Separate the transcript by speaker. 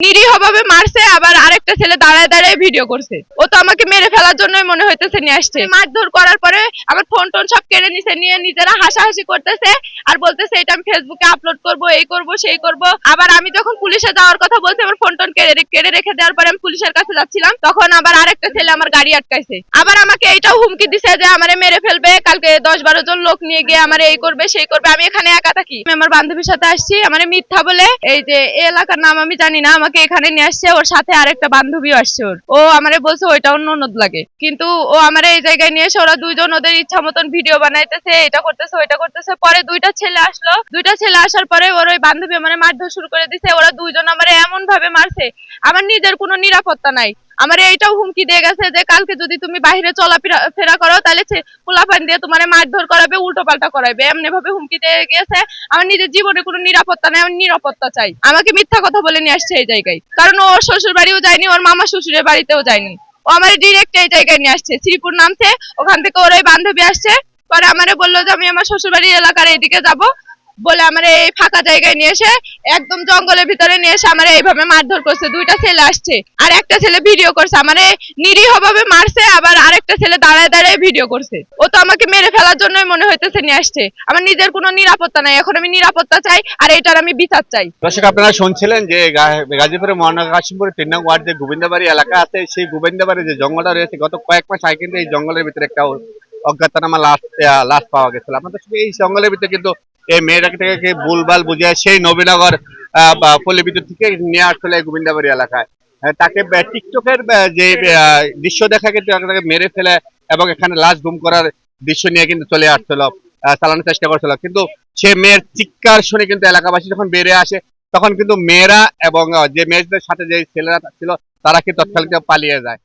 Speaker 1: নিরীহ ভাবে মারছে, আবার আরেকটা ছেলে দাঁড়ায় দাঁড়ায় ভিডিও করছে। ও তো আমাকে মেরে ফেলার জন্যই মনে হইতেছে নিয়ে আসছে। মারধর করার পরে আমার ফোন টোন সব কেড়ে নিছে, নিয়ে নিজেরা হাসাহাসি করতেছে আর বলতেছে এটা আমি ফেসবুকে আপলোড করব, এই করব সেই করব। আবার আমি যখন পুলিশে যাওয়ার কথা বলছি, আমার ফোন টোন কেড়ে রেখে দেওয়ার পরে আমি পুলিশের কাছে যাচ্ছিলাম, তখন আবার আরেকটা ছেলে আমার গাড়ি আটকাইছে। আবার আমাকে এইটাও হুমকি দিছে যে আমারে মেরে ফেলবে, কালকে 10-12 জন লোক নিয়ে গিয়ে আমারে এই করবে সেই করবে। আমি এখানে একা থাকি, আমি আমার বান্ধবীর সাথে আসছি। আমারে মিথ্যা বলে, এই যে এই এলাকার নাম আমি জানি না, আমাকে এখানে নিয়ে আসছে। ওর সাথে আরেকটা বান্ধবীও আসছে। ও আমারে বলছে ওইটা অন্য ননদ লাগে, কিন্তু ও আমারে এই জায়গায় নিয়ে এসে ওরা দুইজন ওদের ইচ্ছা মতন ভিডিও বানাইতেছে, এটা করতেছে ওইটা করতেছে। পরে দুইটা ছেলে আসলো, দুইটা ছেলে আসার পরে ওর ওই বান্ধবী আমারে মারধর শুরু করে দিছে। ওরা দুইজন আমারে এমন ভাবে মারছে, আমার নিজের কোনো নিরাপত্তা নাই। আমার এইটাও হুমকি দিয়ে গেছে যে কালকে যদি তুমি বাইরে চলাফেরা করো তাহলে পোলাপান দিয়ে তোমার মারধর করাবে, উল্টো পাল্টা করাবে, এমনি ভাবে হুমকি দিয়ে গেছে। আমার নিজের জীবনে কোনো নিরাপত্তা নাই, আমার নিরাপত্তা চাই। আমাকে মিথ্যা কথা বলে নিয়ে আসছে এই জায়গায়, কারণ ও শ্বশুর বাড়িও যায়নি, ওর মামা শ্বশুরের বাড়িতেও যায়নি। ও আমার ডিরেক্ট এই জায়গায় নিয়ে আসছে, শ্রীপুর নামছে, ওখান থেকে ওর ওই বান্ধবী আসছে। পরে আমারে বললো যে আমি আমার শ্বশুর বাড়ির এলাকার এইদিকে যাব বলে আমার এই ফাঁকা জায়গায় নিয়ে এসে একদম জঙ্গলের ভিতরে নিয়ে এসে আমার এইভাবে মারধর করছে। দুইটা ছেলে আসছে আর একটা ছেলে ভিডিও করছে, আমার নিরীহ ভাবে মারছে, আবার আরেকটা ছেলে দাঁড়ায় দাঁড়ায় ভিডিও করছে। ও তো আমাকে মেরে ফেলার জন্যই মনে হইতেছে নিয়ে আসছে। আমার নিজের কোনো নিরাপত্তা নাই, এখন আমি নিরাপত্তা চাই আর এটার আমি বিচার চাই।
Speaker 2: দর্শক, আপনারা শুনছিলেন যে গাজীপুরের মহানগর কাশিমপুরের 3 নং ওয়ার্ড যে গোবিন্দবাড়ি এলাকা আছে, সেই গোবিন্দবাড়ি যে জঙ্গলটা রয়েছে, গত কয়েক মাস আগে কিন্তু এই জঙ্গলের ভিতরে একটা অজ্ঞাতনামা লাশ পাওয়া গেছিল। আপনাদের সঙ্গে এই জঙ্গলের ভিতরে কিন্তু এই মেয়েটাকে ভুলভাল বুঝিয়ে সেই নবীনগর পল্লী বিদ্যুৎ থেকে নিয়ে আসলে গোবিন্দবাড়ি এলাকায় তাকে টিকটকের যে দৃশ্য দেখা কিন্তু তাকে মেরে ফেলে এবং এখানে লাশ গুম করার দৃশ্য নিয়ে কিন্তু চলে আসছিল, চালানোর চেষ্টা করছিল। কিন্তু সে মেয়ের চিৎকার শুনে কিন্তু এলাকাবাসী যখন বেড়ে আসে, তখন কিন্তু মেয়েরা এবং যে মেয়েদের সাথে যে ছেলেরা ছিল তারা কিন্তু তৎকালীন পালিয়ে যায়।